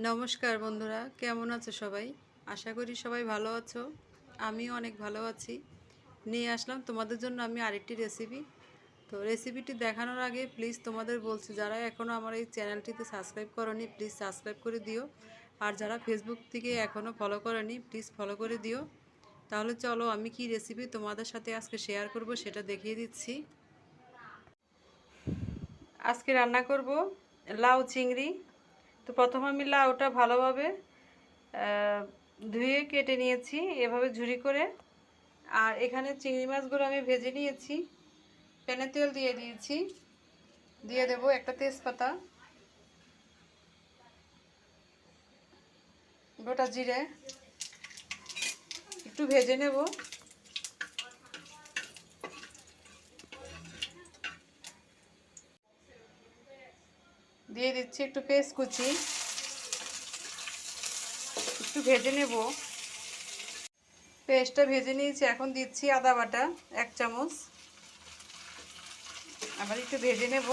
নমস্কার বন্ধুরা, কেমন আছো সবাই? আশা করি সবাই ভালো আছো। আমিও অনেক ভালো আছি। নিয়ে আসলাম তোমাদের জন্য আমি আরেকটি রেসিপি। তো রেসিপিটি দেখানোর আগে প্লিজ তোমাদের বলছি, যারা এখনও আমার এই চ্যানেলটিতে সাবস্ক্রাইব করোনি প্লিজ সাবস্ক্রাইব করে দিও। আর যারা ফেসবুক থেকে এখনও ফলো করোনি প্লিজ ফলো করে দিও। তাহলে চলো আমি কি রেসিপি তোমাদের সাথে আজকে শেয়ার করব সেটা দেখিয়ে দিচ্ছি। আজকে রান্না করব লাউ চিংড়ি। তো প্রথমে আমি লাউটা ভালোভাবে ধুয়ে কেটে নিয়েছি এভাবে ঝুরি করে। আর এখানে চিংড়ি মাছগুলো আমি ভেজে নিয়েছি। প্যানে তেল দিয়ে দিয়েছি, দিয়ে দেব একটা তেজপাতা, গোটা জিরে, একটু ভেজে নেব। দিয়ে দিচ্ছি একটু পেঁয়াজ কুচি, একটু ভেজে নেব। পেস্টটা ভেজে নিয়েছি, এখন দিচ্ছি আদা বাটা 1 চামচ, আবার একটু ভেজে নেব।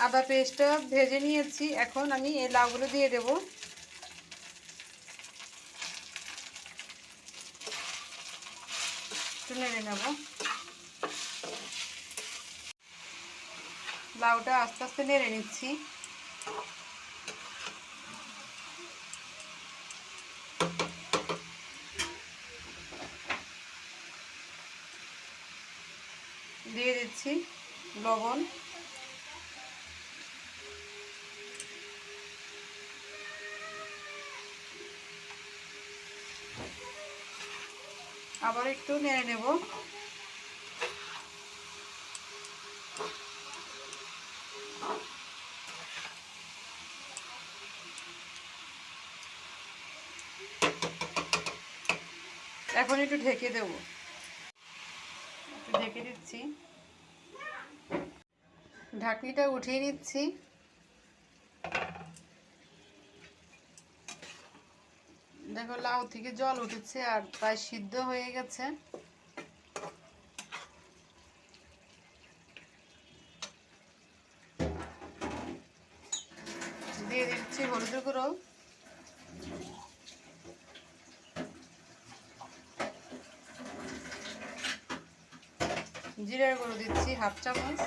আদা পেস্টটা ভেজে নিয়েছি, এখন আমি এই লাউগুলো দিয়ে দেব। একটু নেড়ে নেব। লাউটা আস্তে আস্তে নেড়ে নিচ্ছি। দিয়ে দিচ্ছি লবণ, আবার একটু নেড়ে নেব। এখন একটু ঢেকে দেব, একটু ঢেকে দিচ্ছি। ঢাকনিটা উঠিয়ে নিচ্ছি। দেখো লাউ থেকে জল উঠেছে আর প্রায় সিদ্ধ হয়ে গেছে। দিয়ে দিচ্ছি হলুদের গুঁড়ো, জিরার গুঁড়ো দিচ্ছি 1/2 চামচ,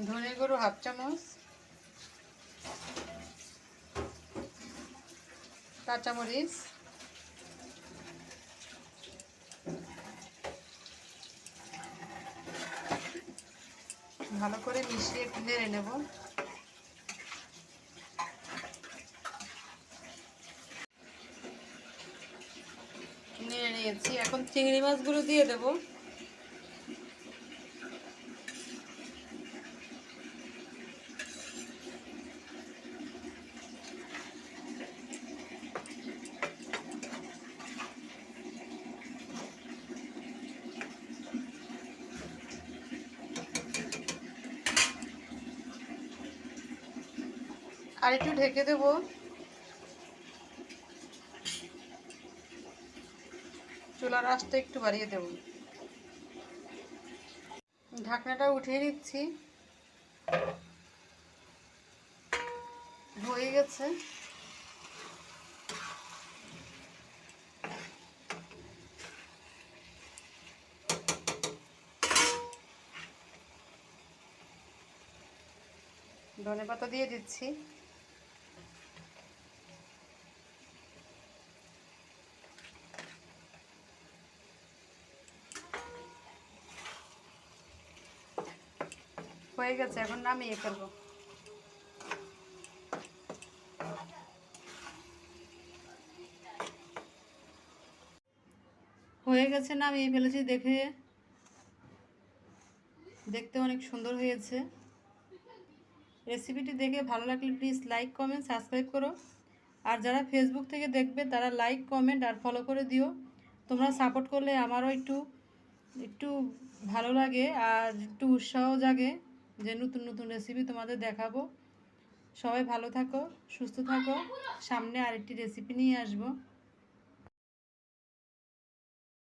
ধনে গুঁড়ো 1/2 চামচ, কাঁচামরিচ, ভালো করে মিশিয়ে নেড়ে নেব। নেড়ে নিয়েছি, এখন চিংড়ি মাছগুলো দিয়ে দেব। আর একটু ঢেকে দেব। চুলার আঁচটা একটু বাড়িয়ে দেব। ঢাকনাটা উঠিয়ে নিচ্ছি। হয়ে গেছে। ধনেপাতা দিয়ে দিচ্ছি। হয়ে গেছে, এখন নামিয়ে ফেলবো। হয়ে গেছে, নামিয়ে ফেলেছি। দেখতে অনেক সুন্দর হয়েছে। রেসিপিটি দেখে ভালো লাগলে প্লিজ লাইক কমেন্ট সাবস্ক্রাইব করো। আর যারা ফেসবুক থেকে দেখবে তারা লাইক কমেন্ট আর ফলো করে দিও। তোমরা সাপোর্ট করলে আমারও একটু একটু ভালো লাগে আর একটু উৎসাহ জাগে যে নতুন নতুন রেসিপি তোমাদের দেখাবো। সবাই ভালো থাকো, সুস্থ থাকো। সামনে আরেকটি রেসিপি নিয়ে আসবো।